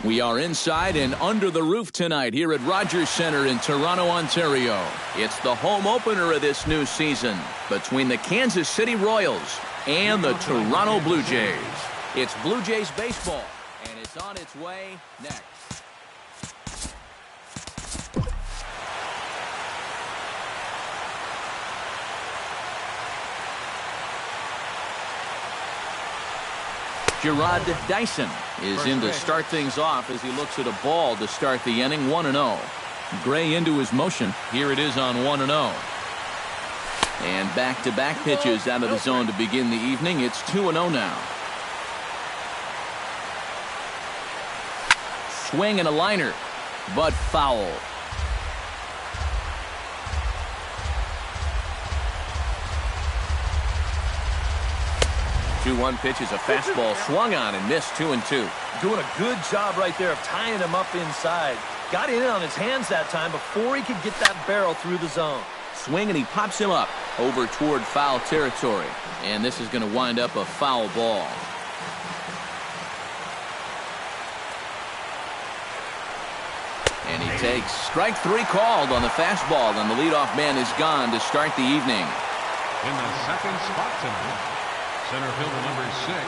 We are inside and under the roof tonight here at Rogers Centre in Toronto, Ontario. It's the home opener of this new season between the Kansas City Royals and the Toronto Blue Jays. It's Blue Jays baseball, and it's on its way next. Gerard Dyson is in to start things off as he looks at a ball to start the inning. 1-0. Gray into his motion. Here it is on 1-0. And back-to-back pitches out of the zone to begin the evening. It's 2-0 now. Swing and a liner, but foul. 2-1 pitch is a fastball swung on and missed. 2-2. Doing a good job right there of tying him up inside. Got in on his hands that time before he could get that barrel through the zone. Swing and he pops him up over toward foul territory. And this is going to wind up a foul ball. And he takes strike 3 called on the fastball, and the leadoff man is gone to start the evening. In the second spot tonight, center fielder number 6.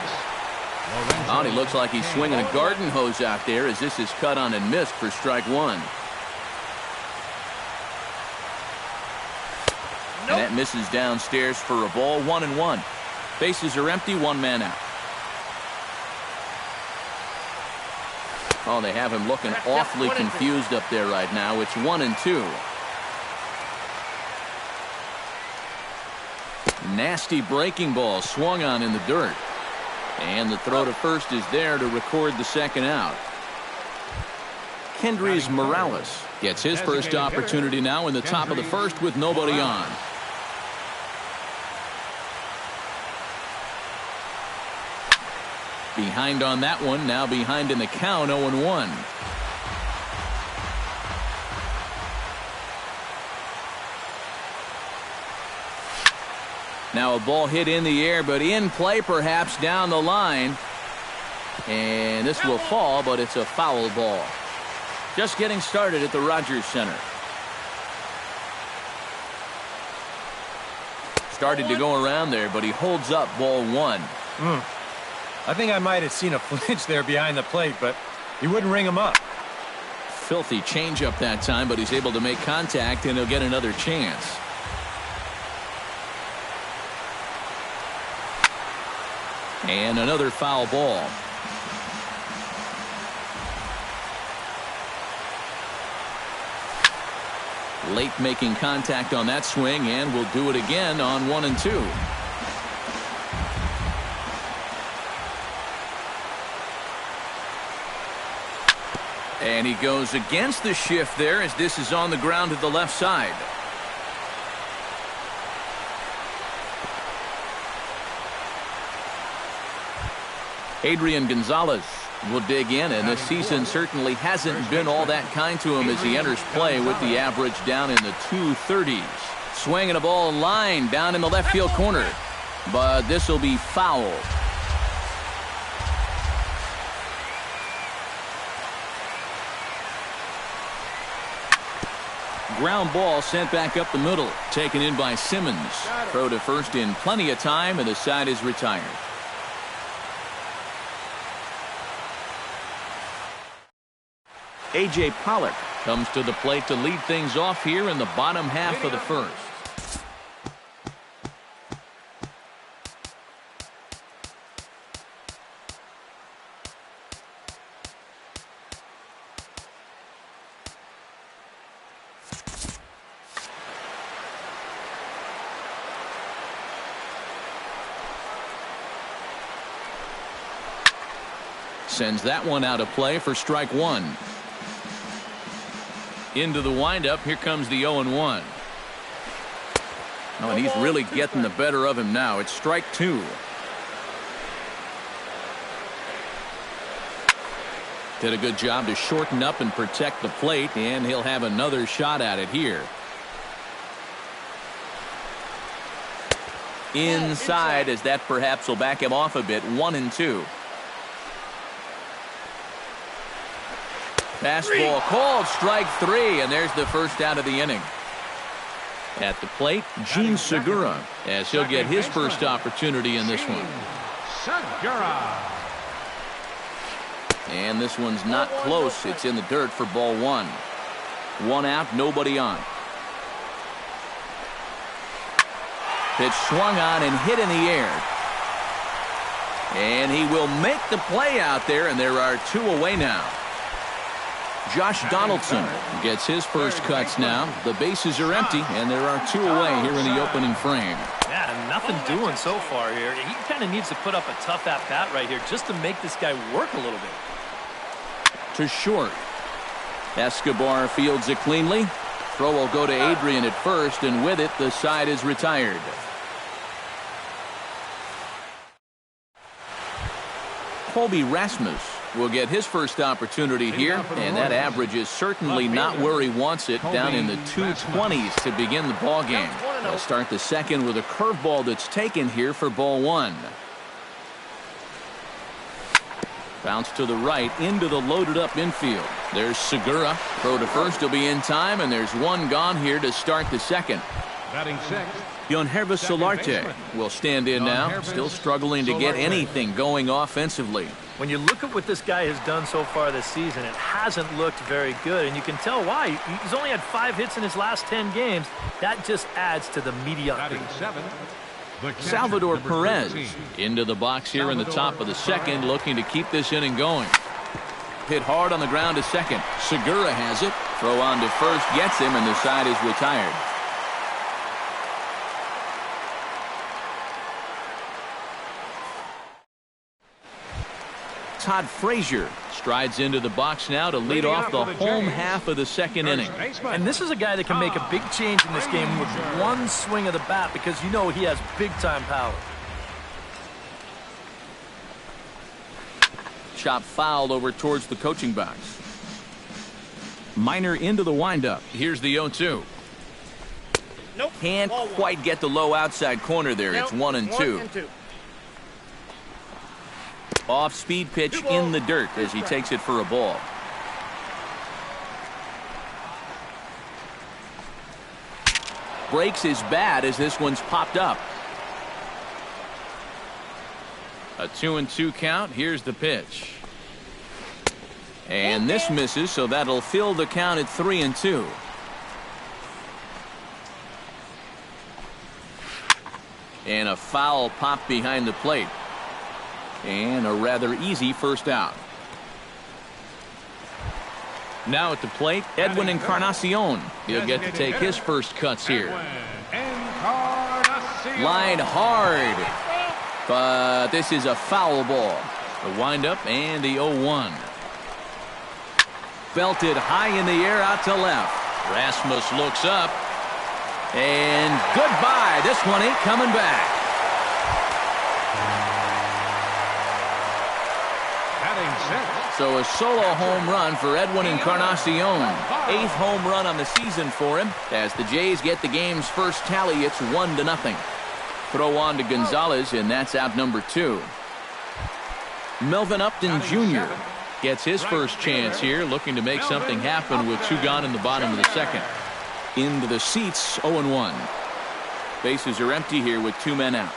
Oh, and he looks like he's swinging a garden hose out there as this is cut on and missed for strike 1. And that misses downstairs for a ball. 1-1. Bases are empty. 1 man out. Oh, they have him looking awfully confused up there right now. It's 1-2. Nasty breaking ball swung on in the dirt. And the throw to first is there to record the second out. Kendrys Morales gets his first opportunity now in the top of the first with nobody on. Behind on that one, now behind in the count. 0-1. Now a ball hit in the air, but in play perhaps down the line. And this will fall, but it's a foul ball. Just getting started at the Rogers Centre. Started to go around there, but he holds up ball 1. I think I might have seen a flinch there behind the plate, but he wouldn't ring him up. Filthy changeup that time, but he's able to make contact, and he'll get another chance. And another foul ball. Late making contact on that swing, and will do it again on 1-2. And he goes against the shift there as this is on the ground to the left side. Adrian Gonzalez will dig in, and this season certainly hasn't been all that kind to him as he enters play with the average down in the 230s. Swinging a ball line down in the left field corner, but this will be foul. Ground ball sent back up the middle, taken in by Simmons. Throw to first in plenty of time, and the side is retired. A.J. Pollock comes to the plate to lead things off here in the bottom half of the first. Sends that one out of play for strike 1. Into the windup. Here comes the 0-1. Oh, and he's really getting the better of him now. It's strike 2. Did a good job to shorten up and protect the plate, and he'll have another shot at it here. Inside, as that perhaps will back him off a bit. 1-2. Fastball called, strike 3, and there's the first out of the inning. At the plate, Gene Segura, as he'll get his first opportunity in this one. Segura. And this one's not close. It's in the dirt for ball 1. 1 out, nobody on. Pitch swung on and hit in the air. And he will make the play out there, and there are 2 away now. Josh Donaldson gets his first cuts now. The bases are empty, and there are 2 away here in the opening frame. Yeah, nothing doing so far here. He kind of needs to put up a tough at-bat right here just to make this guy work a little bit. To short. Escobar fields it cleanly. Throw will go to Adrian at first, and with it, the side is retired. Colby Rasmus will get his first opportunity here, and that average is certainly not where he wants it, down in the 220s to begin the ball game. They'll start the second with a curveball that's taken here for ball 1. Bounce to the right into the loaded up infield. There's Segura. Throw to first will be in time, and there's 1 gone here to start the second. Batting 6th. Yonhervis Solarte will stand in now, still struggling to get anything going offensively. When you look at what this guy has done so far this season, it hasn't looked very good, and you can tell why. He's only had 5 hits in his last 10 games. That just adds to the mediocrity. Batting 7th. Salvador Perez into the box here in the top of the second, looking to keep this inning going. Hit hard on the ground to second. Segura has it. Throw on to first, gets him, and the side is retired. Todd Frazier strides into the box now to lead off the home half of the second inning. And this is a guy that can make a big change in this game with 1 swing of the bat, because you know he has big-time power. Chop fouled over towards the coaching box. Minor into the windup. Here's the 0-2. Nope. Can't quite get the low outside corner there. It's 1-2. Off-speed pitch in the dirt as he takes it for a ball. Breaks his bat as this one's popped up. A 2-2 count. Here's the pitch. And this misses, so that'll fill the count at 3-2. And a foul pop behind the plate. And a rather easy first out. Now at the plate, Edwin Encarnacion. He'll get to take his first cuts here. Line hard. But this is a foul ball. The windup and the 0-1. Belted high in the air out to left. Rasmus looks up. And goodbye. This one ain't coming back. So a solo home run for Edwin Encarnacion. 8th home run on the season for him. As the Jays get the game's first tally, it's 1-0. Throw on to Gonzalez, and that's out number 2. Melvin Upton Jr. gets his first chance here, looking to make something happen with 2 gone in the bottom of the second. Into the seats, 0-1. Bases are empty here with 2 men out.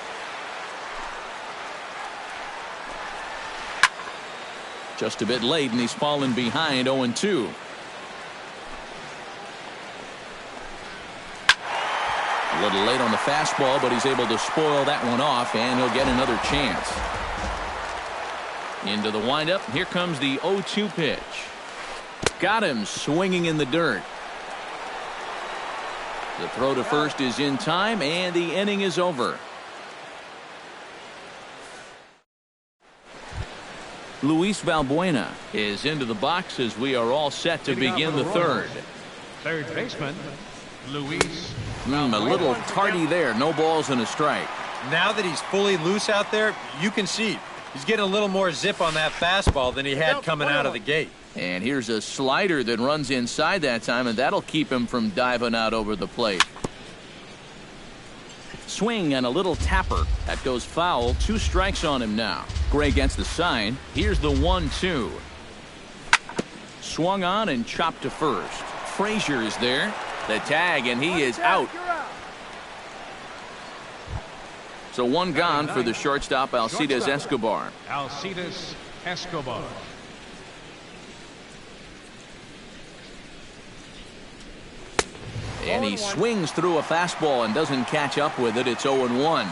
Just a bit late, and he's fallen behind 0-2. A little late on the fastball, but he's able to spoil that one off, and he'll get another chance. Into the windup. Here comes the 0-2 pitch. Got him swinging in the dirt. The throw to first is in time, and the inning is over. Luis Valbuena is into the box as we are all set to begin the third. Third baseman, Luis. A little tardy there. No balls and a strike. Now that he's fully loose out there, you can see he's getting a little more zip on that fastball than he had coming out of the gate. And here's a slider that runs inside that time, and that'll keep him from diving out over the plate. Swing and a little tapper. That goes foul. 2 strikes on him now. Gray gets the sign. Here's the 1-2. Swung on and chopped to first. Frazier is there. The tag, and he is out. So one gone for the shortstop, Alcides Escobar. Alcides Escobar. And he swings through a fastball and doesn't catch up with it. It's 0-1.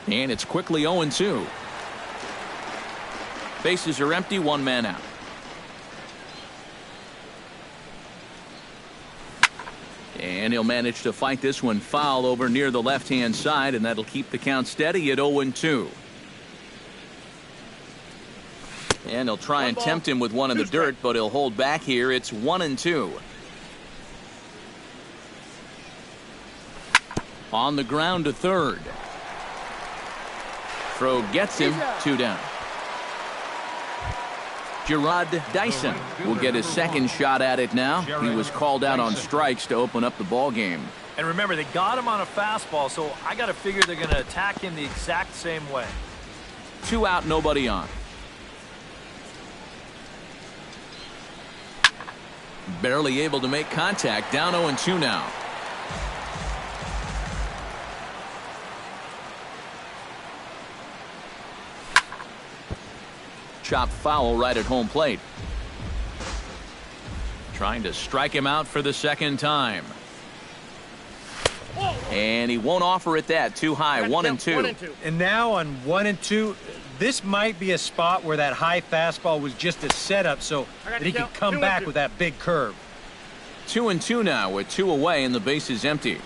And it's quickly 0-2. Bases are empty, one man out. And he'll manage to fight this one foul over near the left-hand side, and that'll keep the count steady at 0-2. And he'll try and tempt him with one in the dirt, but he'll hold back here. It's 1-2. On the ground to third. Throw gets him, 2 down. Gerard Dyson will get his second shot at it now. He was called out on strikes to open up the ball game. And remember, they got him on a fastball, so I got to figure they're going to attack him the exact same way. 2 out, nobody on. Barely able to make contact. Down 0-2 now. Chop foul right at home plate. Trying to strike him out for the second time. And he won't offer it that. Too high. 1-2. And now on 1-2, this might be a spot where that high fastball was just a setup so that he could come back with that big curve. 2-2 now with 2 away and the base is empty.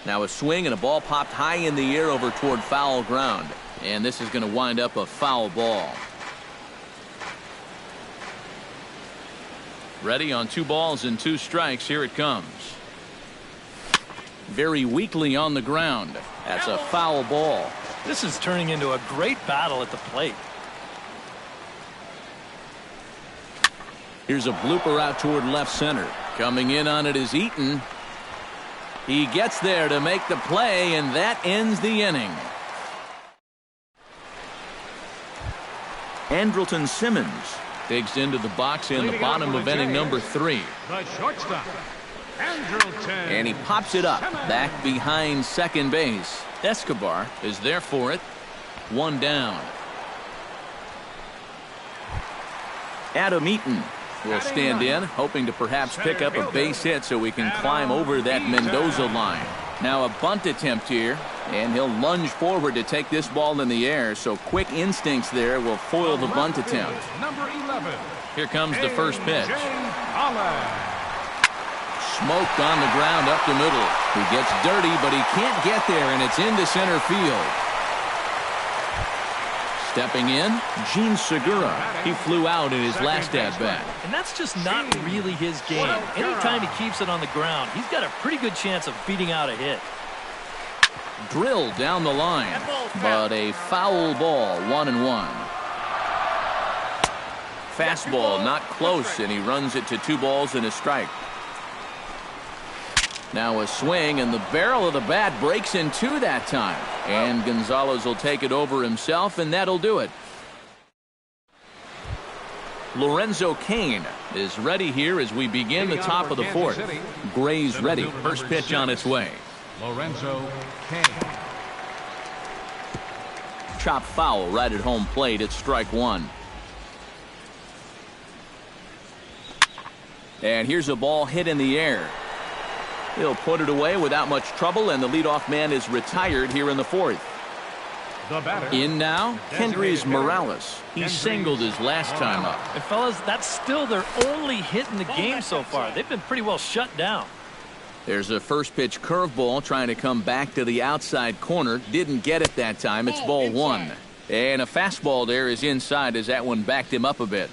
Now a swing and a ball popped high in the air over toward foul ground. And this is going to wind up a foul ball. Ready on 2 balls and 2 strikes. Here it comes. Very weakly on the ground. That's a foul ball. This is turning into a great battle at the plate. Here's a blooper out toward left center. Coming in on it is Eaton. He gets there to make the play, and that ends the inning. Andrelton Simmons digs into the box in the bottom of inning number 3. The shortstop, Andrelton. And he pops it up back behind second base. Escobar is there for it. 1 down. Adam Eaton will stand in, hoping to perhaps pick up a base hit so he can climb over that Mendoza line. Now a bunt attempt here, and he'll lunge forward to take this ball in the air, so quick instincts there will foil the bunt attempt. Number 11. Here comes the first pitch. Smoked on the ground up the middle. He gets dirty, but he can't get there, and it's into center field. Stepping in, Gene Segura. He flew out in his last at-bat. And that's just not really his game. Anytime he keeps it on the ground, he's got a pretty good chance of beating out a hit. Drilled down the line, but a foul ball, 1-1. Fastball not close, and he runs it to 2 balls and a strike. Now a swing, and the barrel of the bat breaks in 2 that time. And Gonzalez will take it over himself, and that'll do it. Lorenzo Cain is ready here as we begin the top of the 4th. Gray's ready. First pitch on its way. Lorenzo Cain. Chop foul right at home plate. It's strike 1. And here's a ball hit in the air. He'll put it away without much trouble, and the leadoff man is retired here in the 4th. The batter. In now, Kendrys Morales. He singled his last time up. And fellas, that's still their only hit in the game so far. They've been pretty well shut down. There's a first pitch curveball trying to come back to the outside corner. Didn't get it that time. It's ball 1. And a fastball there is inside as that one backed him up a bit.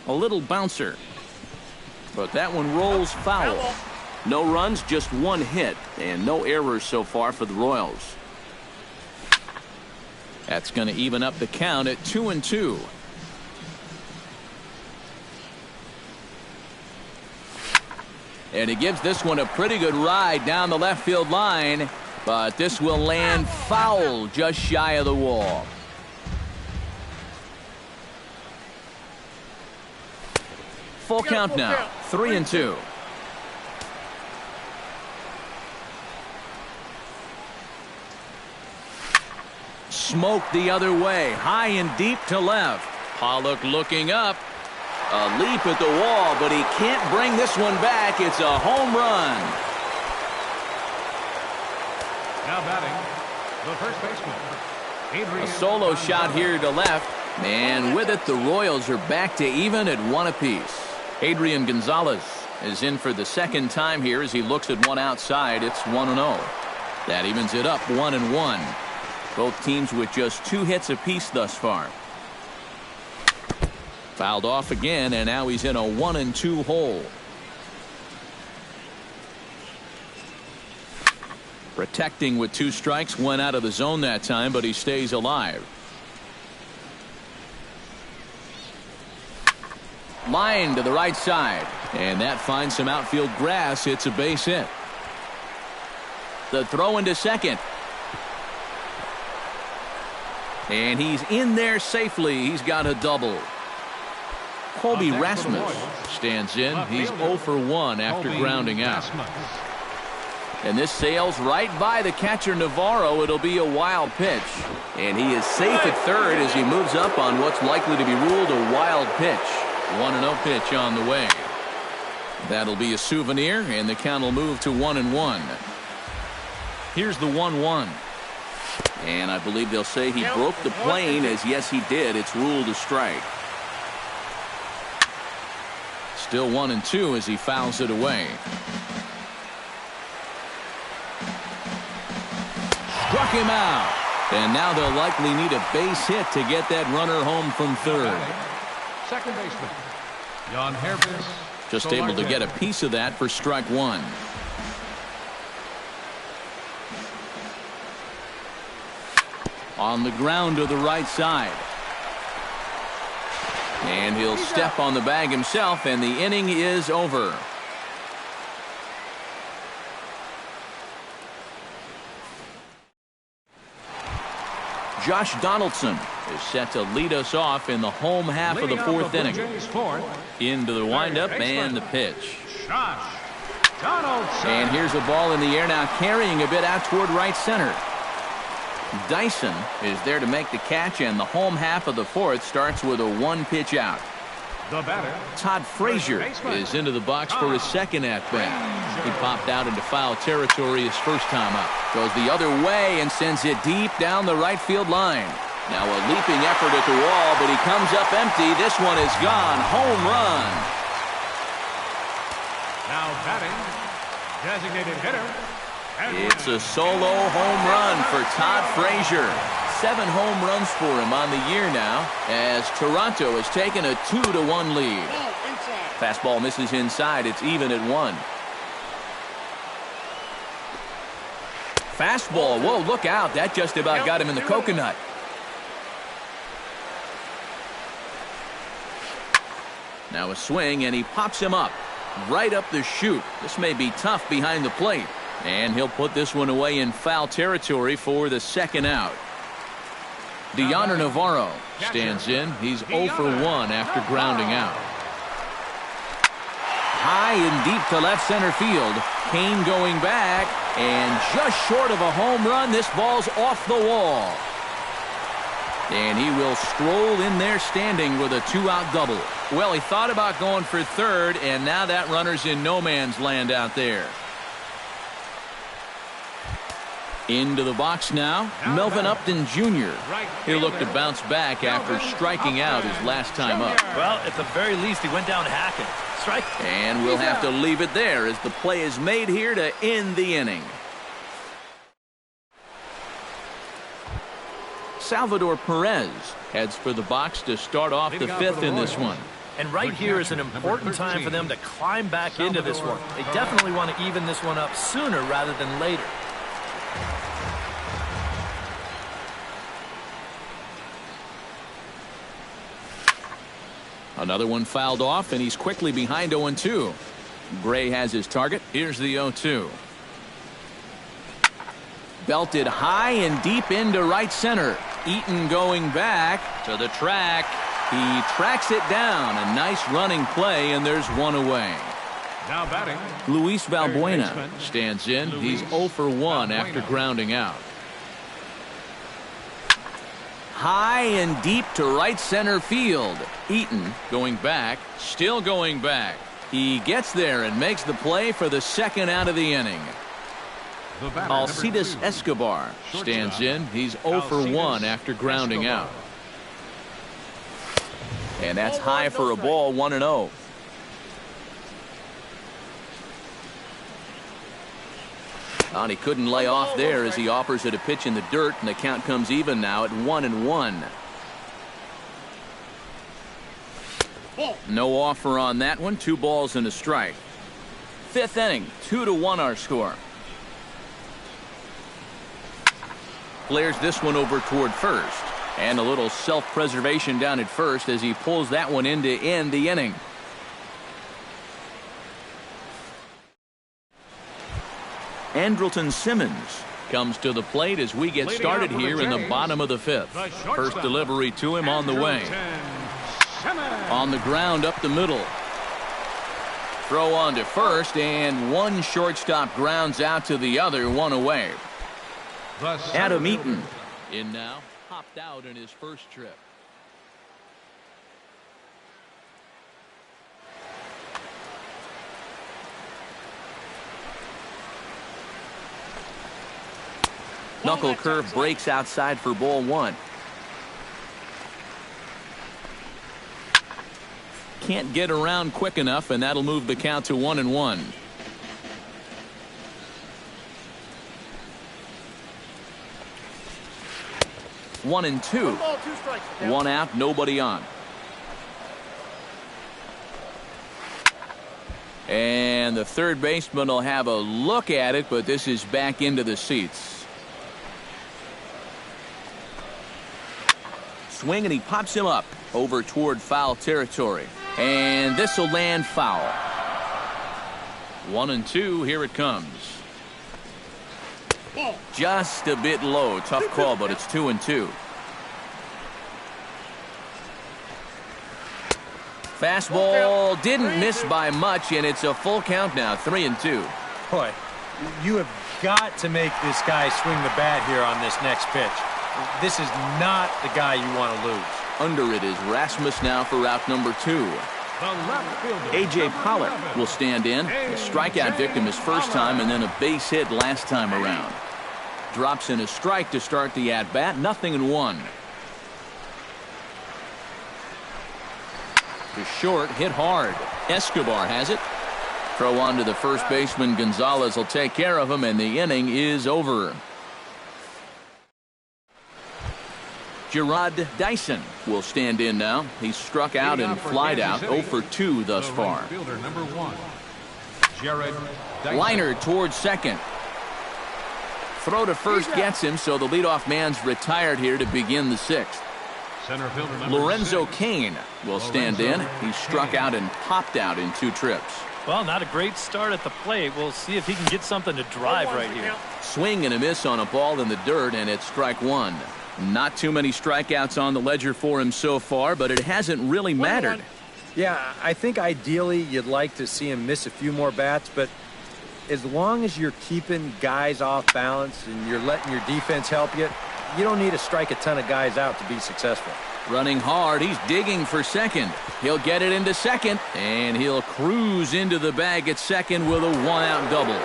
A little bouncer. But that one rolls foul. No runs, just 1 hit, and no errors so far for the Royals. That's going to even up the count at 2-2. And he gives this one a pretty good ride down the left field line. But this will land foul just shy of the wall. Full count now, 3-2. Smoke the other way, high and deep to left. Pollock looking up. A leap at the wall, but he can't bring this one back. It's a home run. Now batting, the first baseman. A solo shot here to left. And with it, the Royals are back to even at one apiece. Adrian Gonzalez is in for the second time here as he looks at one outside. It's 1-0. That evens it up 1-1. Both teams with just 2 hits apiece thus far. Fouled off again, and now he's in a 1-2 hole. Protecting with 2 strikes, went out of the zone that time, but he stays alive. Line to the right side, and that finds some outfield grass. It's a base hit. The throw into second. And he's in there safely. He's got a double. Colby Rasmus stands in. He's 0 for 1 after grounding out. And this sails right by the catcher Navarro. It'll be a wild pitch. And he is safe at third as he moves up on what's likely to be ruled a wild pitch. 1-0 pitch on the way. That'll be a souvenir, and the count will move to 1-1. Here's the 1-1. And I believe they'll say he broke the plane, as yes he did. It's ruled a strike. Still 1-2 as he fouls it away. Struck him out. And now they'll likely need a base hit to get that runner home from third. Second baseman, Jan Herbis. Just able to get a piece of that for strike 1. On the ground to the right side. And he'll step on the bag himself, and the inning is over. Josh Donaldson is set to lead us off in the home half of the 4th inning. Into the windup and the pitch. Josh Donaldson. And here's a ball in the air now, carrying a bit out toward right center. Dyson is there to make the catch, and the home half of the 4th starts with a 1-pitch out. The batter, Todd Frazier, is into the box for his second at-bat. He popped out into foul territory his first time up. Goes the other way and sends it deep down the right field line. Now a leaping effort at the wall, but he comes up empty. This one is gone. Home run. now batting, designated hitter. It's a solo home run for Todd Frazier. 7 home runs for him on the year now, as Toronto has taken a 2-1 lead. Fastball misses inside. It's even at 1. Fastball. Whoa, look out. That just about got him in the coconut. Now a swing, and he pops him up. Right up the chute. This may be tough behind the plate. And he'll put this one away in foul territory for the second out. Deoner Navarro stands in. He's 0 for 1 after grounding out. High and deep to left center field. Kane going back, and just short of a home run. This ball's off the wall. And he will stroll in there standing with a 2-out double. Well, he thought about going for third, and now that runner's in no man's land out there. Into the box now, Melvin Upton Jr. He'll look to bounce back after striking out his last time up. Well, at the very least, he went down hacking. Strike. And we'll have to leave it there as the play is made here to end the inning. Salvador Perez heads for the box to start off the 5th in this one. And right here is an important time for them to climb back into this one. They definitely want to even this one up sooner rather than later. Another one fouled off, and he's quickly behind 0-2. Gray has his target. Here's the 0-2. belted high and deep into right center. Eaton going back to the track. He tracks it down. A nice running play, and there's one away. Now batting, Luis Valbuena stands in. He's 0 for 1 after grounding out. High and deep to right center field. Eaton going back, still going back. He gets there and makes the play for the second out of the inning. Alcides Escobar stands in. He's 0 for 1 after grounding out. And that's high for a ball, 1-0. And he couldn't lay off there as he offers it a pitch in the dirt, and the count comes even now at 1-1. No offer on that one. 2 balls and a strike. 5th inning, 2-1 our score. Flares this one over toward first. And a little self-preservation down at first as he pulls that one in to end the inning. Andrelton Simmons comes to the plate as we get started here in the bottom of the 5th. First delivery to him on the way. On the ground up the middle. Throw on to first, and one shortstop grounds out to the other, one away. Adam Eaton in now, popped out in his first trip. Knuckle curve breaks outside for ball 1. Can't get around quick enough, and that'll move the count to 1-1. One and two. 1 out, nobody on. And the third baseman will have a look at it, but this is back into the seats. Swing, and he pops him up over toward foul territory. And this will land foul. 1-2, here it comes. Just a bit low. Tough call, but it's 2-2. Fastball didn't miss by much, and it's a full count now, 3-2. Boy, you have got to make this guy swing the bat here on this next pitch. This is not the guy you want to lose. Under it is Rasmus now for out number 2. A.J. Pollock will stand in. A strikeout victim his first time, and then a base hit last time around. Drops in a strike to start the at-bat. 0-1. To short, hit hard. Escobar has it. Throw on to the first baseman. Gonzalez will take care of him, and the inning is over. Gerard Dyson will stand in now. He's struck out and flied out, 0 for 2 thus far. Liner towards second. Throw to first gets him, so the leadoff man's retired here to begin the 6th. Lorenzo Cain will stand in. He's struck out and popped out in 2 trips. Well, not a great start at the plate. We'll see if he can get something to drive right here. Swing and a miss on a ball in the dirt, and it's strike 1. Not too many strikeouts on the ledger for him so far, but it hasn't really mattered. Yeah, I think ideally you'd like to see him miss a few more bats, but as long as you're keeping guys off balance and you're letting your defense help you, you don't need to strike a ton of guys out to be successful. Running hard, he's digging for second. He'll get it into second, and he'll cruise into the bag at second with a 1-out double.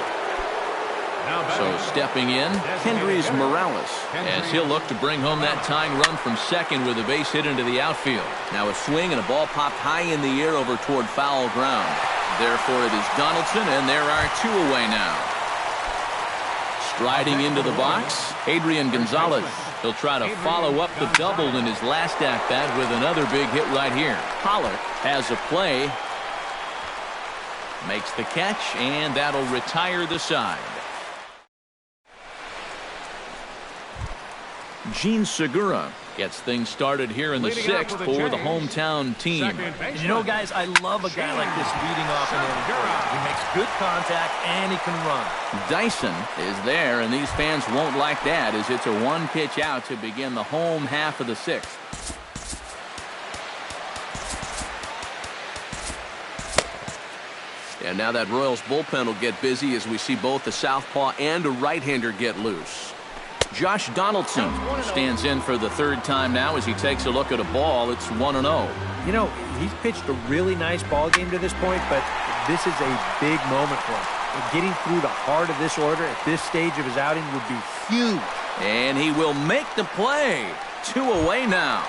So stepping in, Kendrys Morales, as he'll look to bring home that tying run from second with a base hit into the outfield. Now a swing and a ball popped high in the air over toward foul ground. Therefore it is Donaldson, and there are 2 away now. Striding into the box, Adrian Gonzalez. He'll try to follow up the double in his last at-bat with another big hit right here. Pollock has a play. Makes the catch, and that'll retire the side. Gene Segura gets things started here in the 6th for the hometown team. You know, guys, I love a guy like this leading off an inning. He makes good contact, and he can run. Dyson is there, and these fans won't like that as it's a one-pitch out to begin the home half of the sixth. And now that Royals bullpen will get busy as we see both the southpaw and a right-hander get loose. Josh Donaldson stands in for the third time now as he takes a look at a ball. It's 1-0. You know, he's pitched a really nice ball game to this point, but this is a big moment for him. And getting through the heart of this order at this stage of his outing would be huge. And he will make the play. 2 away now.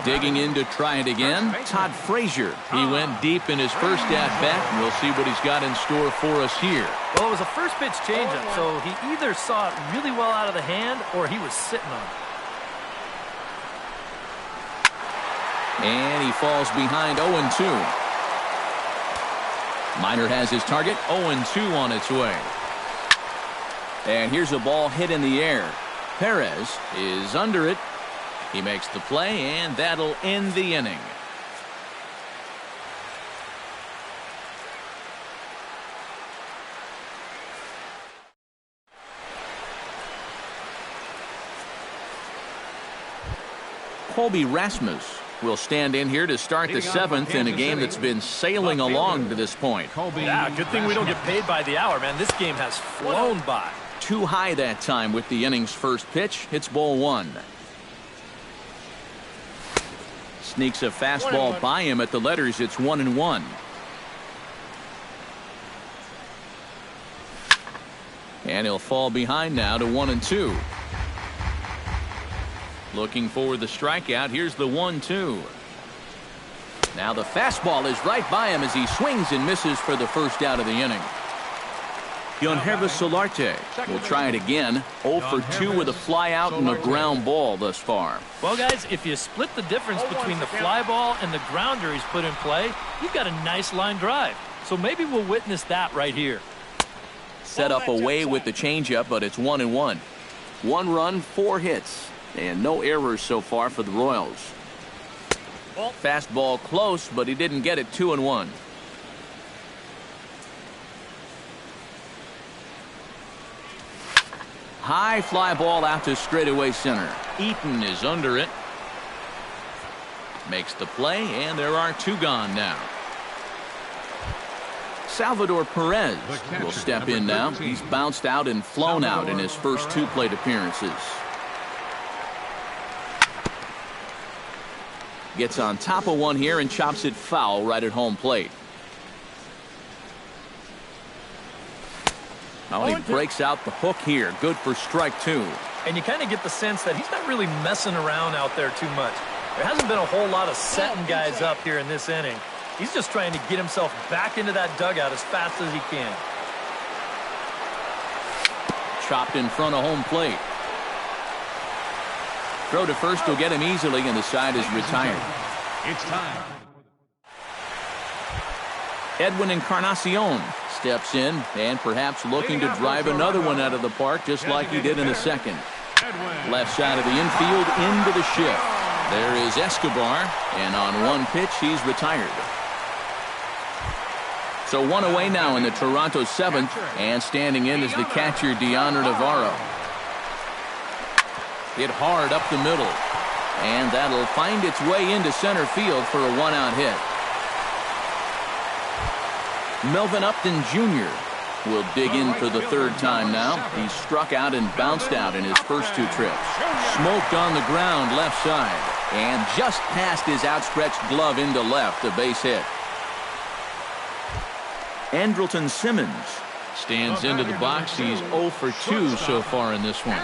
Digging in to try it again, Todd Frazier. He went deep in his first at-bat. We'll see what he's got in store for us here. Well, it was a first-pitch changeup, so he either saw it really well out of the hand or he was sitting on it. And he falls behind 0-2. Minor has his target, 0-2 on its way. And here's a ball hit in the air. Perez is under it. He makes the play, and that'll end the inning. Colby Rasmus will stand in here to start the seventh in a game that's been sailing along to this point. Yeah, good thing we don't get paid by the hour, man. This game has flown by. Too high that time with the inning's first pitch. It's ball one. Sneaks a fastball by him at the letters. It's 1-1. And he'll fall behind now to 1-2. Looking for the strikeout. Here's the 1-2. Now the fastball is right by him as he swings and misses for the first out of the inning. Yonhervis Solarte will try it again. 0 for 2 with a fly out and a ground ball thus far. Well, guys, if you split the difference between the fly ball and the grounder he's put in play, you've got a nice line drive. So maybe we'll witness that right here. Set up away with the changeup, but it's 1-1. 1 run, 4 hits, and no errors so far for the Royals. Fastball close, but he didn't get it. 2-1. High fly ball out to straightaway center. Eaton is under it. Makes the play, and there are 2 gone now. Salvador Perez will step in now. He's bounced out and flown out in his first 2 plate appearances. Gets on top of one here and chops it foul right at home plate. Oh, he breaks out the hook here. Good for strike 2. And you kind of get the sense that he's not really messing around out there too much. There hasn't been a whole lot of setting guys up here in this inning. He's just trying to get himself back into that dugout as fast as he can. Chopped in front of home plate. Throw to first will get him easily, and the side is retired. It's time. Edwin Encarnacion steps in and perhaps looking to drive another one out of the park just like he did in the second. Left side of the infield into the shift. There is Escobar, and on one pitch he's retired. So 1 away now in the Toronto 7th, and standing in is the catcher Deandre Navarro. Hit hard up the middle, and that'll find its way into center field for a 1-out hit. Melvin Upton Jr. will dig in for the 3rd time now. He's struck out and bounced out in his first 2 trips. Smoked on the ground left side, and just past his outstretched glove into left, a base hit. Andrelton Simmons stands into the box. He's 0 for 2 so far in this one.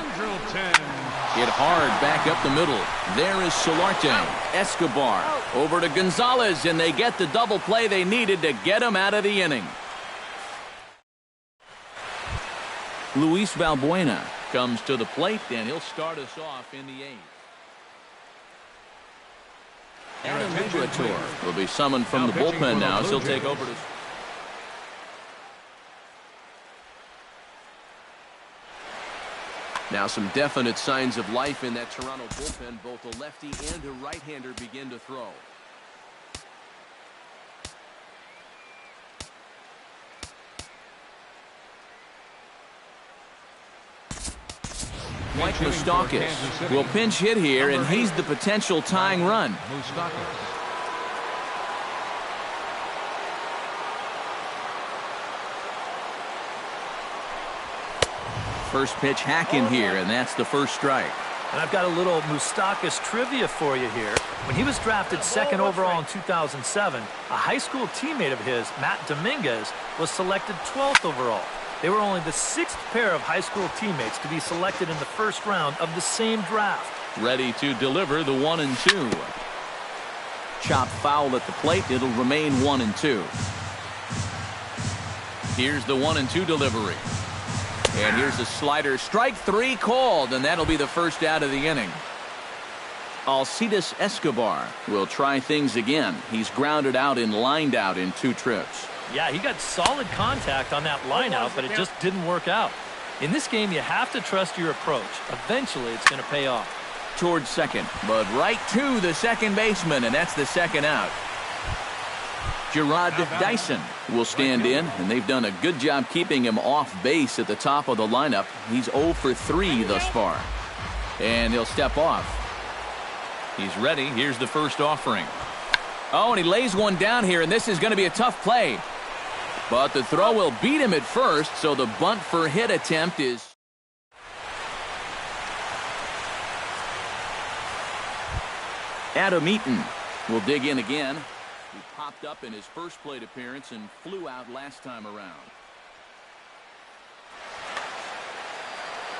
Hit hard back up the middle. There is Solarte. Escobar over to Gonzalez, and they get the double play they needed to get him out of the inning. Luis Valbuena comes to the plate, and he'll start us off in the 8th. Aaron Ligator will be summoned from the bullpen now, so he'll take over to... Now some definite signs of life in that Toronto bullpen. Both a lefty and a right-hander begin to throw. Mike Moustakas will pinch hit here, and he's the potential tying run. First pitch hack in here, and that's the first strike. And I've got a little Moustakas trivia for you here. When he was drafted second overall in 2007, a high school teammate of his, Matt Dominguez, was selected 12th overall. They were only the 6th pair of high school teammates to be selected in the first round of the same draft. Ready to deliver the 1-2. Chop foul at the plate. It'll remain 1-2. Here's the 1-2 delivery. And here's a slider. Strike 3 called, and that'll be the first out of the inning. Alcides Escobar will try things again. He's grounded out and lined out in 2 trips. Yeah, he got solid contact on that line out, but it just didn't work out. In this game, you have to trust your approach. Eventually, it's going to pay off. Towards second, but right to the second baseman, and that's the second out. Gerard Dyson will stand in, and they've done a good job keeping him off base at the top of the lineup. He's 0 for 3 thus far. And he'll step off. He's ready. Here's the first offering. Oh, and he lays one down here, and this is going to be a tough play. But the throw will beat him at first, so the bunt for hit attempt is... Adam Eaton will dig in again. He popped up in his first plate appearance and flew out last time around.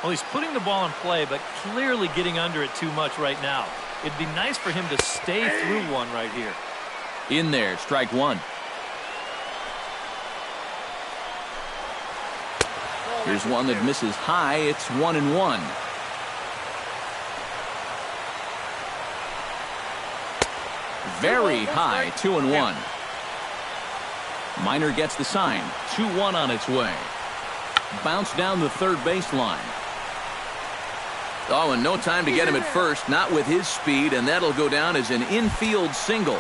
Well, he's putting the ball in play, but clearly getting under it too much right now. It'd be nice for him to stay through one right here. In there, strike 1. Here's one that misses high. It's 1-1. Very high, 2-1. Minor gets the sign. 2-1 on its way. Bounce down the third baseline. Oh, and no time to get him at first, not with his speed, and that'll go down as an infield single.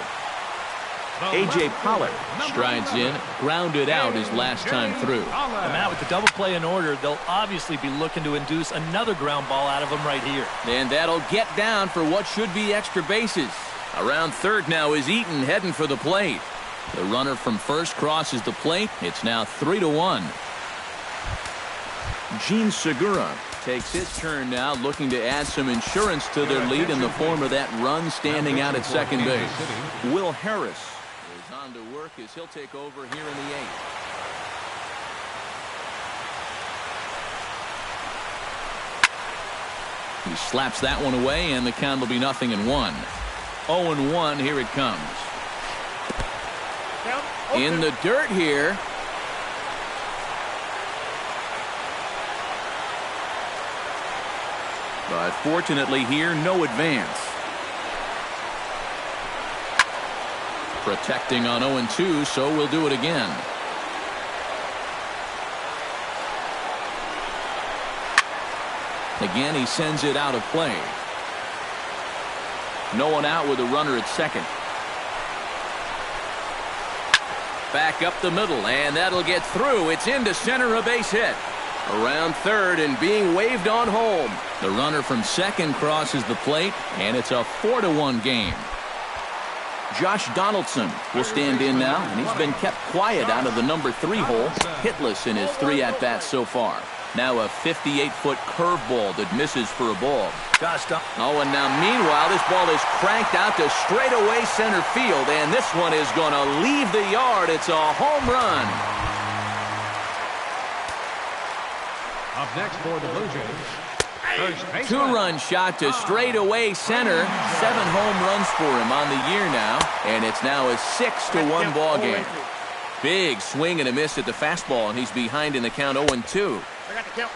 A.J. Pollard strides in, grounded out his last time through. And Matt, with the double play in order, they'll obviously be looking to induce another ground ball out of him right here. And that'll get down for what should be extra bases. Around third now is Eaton heading for the plate. The runner from first crosses the plate. It's now 3-1. Gene Segura takes his turn now, looking to add some insurance to their lead in the form of that run standing out at second base. Will Harris is on to work as he'll take over here in the 8th. He slaps that one away, and the count will be 0-1. 0-1, here it comes. In the dirt here. But fortunately here, no advance. Protecting on 0-2, so we'll do it again. Again, he sends it out of play. No one out with a runner at second. Back up the middle, and that'll get through. It's into center, a base hit. Around third and being waved on home. The runner from second crosses the plate, and it's a 4-1 game. Josh Donaldson will stand in now, and he's been kept quiet out of the number 3 hole, hitless in his 3 at-bats so far. Now a 58-foot curveball that misses for a ball. Oh, and now meanwhile, this ball is cranked out to straightaway center field, and this one is going to leave the yard. It's a home run. Up next for the Blue Jays. 2-run shot to straightaway center. 7 home runs for him on the year now, and it's now a 6-1 ball game. Big swing and a miss at the fastball, and he's behind in the count 0-2.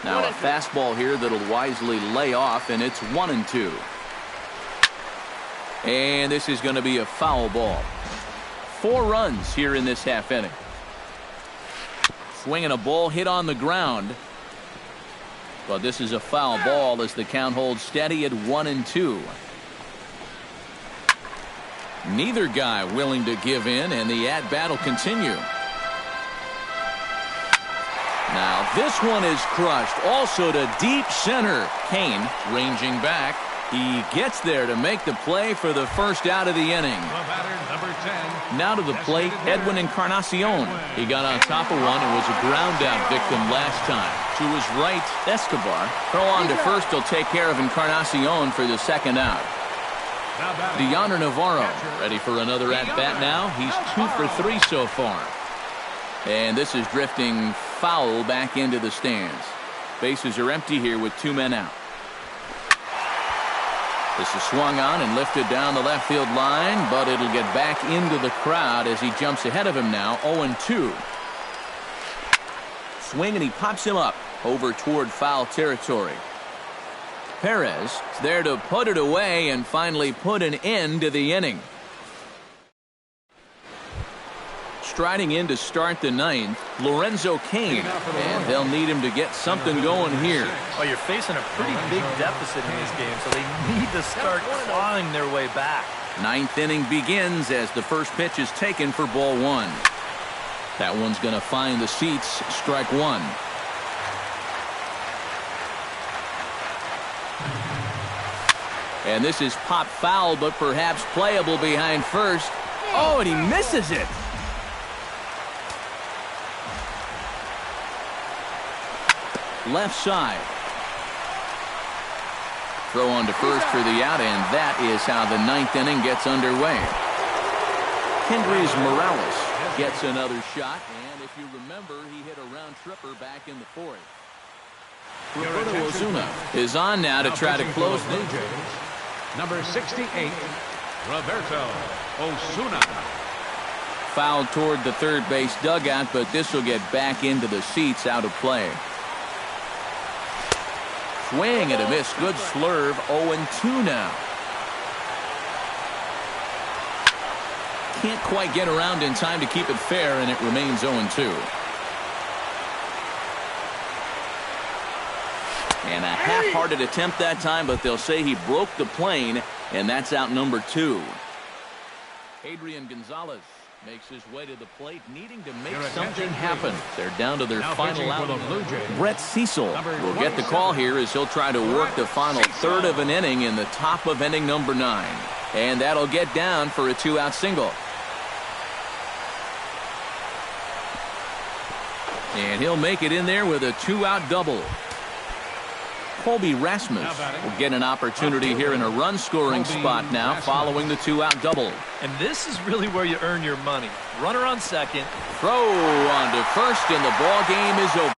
Now a fastball here that'll wisely lay off, and it's 1-2. And this is going to be a foul ball. 4 runs here in this half inning. Swinging a ball hit on the ground. But this is a foul ball as the count holds steady at 1-2. Neither guy willing to give in, and the at-bat will continue. Now This one is crushed. Also to deep center. Kane ranging back. He gets there to make the play for the first out of the inning. The batter, number 10. Now to the plate, Edwin Encarnacion. He got on top of one and was a ground-out victim last time. To his right, Escobar. Throw on to first will take care of Encarnacion for the second out. Deoner Navarro ready for another at-bat now. He's 2 for 3 so far. And this is drifting foul back into the stands. Bases are empty here with 2 men out. This is swung on and lifted down the left field line, but it'll get back into the crowd as he jumps ahead of him now, 0-2. Swing and he pops him up over toward foul territory. Perez is there to put it away and finally put an end to the inning. Striding in to start the 9th, Lorenzo Kane, and they'll need him to get something going here. Well, you're facing a pretty big deficit in this game, so they need to start clawing their way back. 9th inning begins as the first pitch is taken for ball 1. That one's going to find the seats, strike 1. And this is pop foul, but perhaps playable behind first. Oh, and he misses it. Left side. Throw on to first for the out, and that is how the 9th inning gets underway. Kendrys Morales gets another shot, and if you remember, he hit a round tripper back in the 4th. Roberto Osuna is on now to try to close the Blue Jays. Number 68, Roberto Osuna. Fouled toward the third base dugout, but this will get back into the seats, out of play. Swing and a miss. Good slurve. 0-2 now. Can't quite get around in time to keep it fair, and it remains 0-2. And a half-hearted attempt that time, but they'll say he broke the plane, and that's out number 2. Adrian Gonzalez makes his way to the plate, needing to make something happen. They're down to their final out. Brett Cecil will get the call here as he'll try to work the final third of an inning in the top of inning number 9. And that'll get down for a 2-out single. And he'll make it in there with a 2-out double. Colby Rasmus will get an opportunity here in a run-scoring spot now following the 2-out double. And this is really where you earn your money. Runner on second. Throw on to first, and the ball game is over.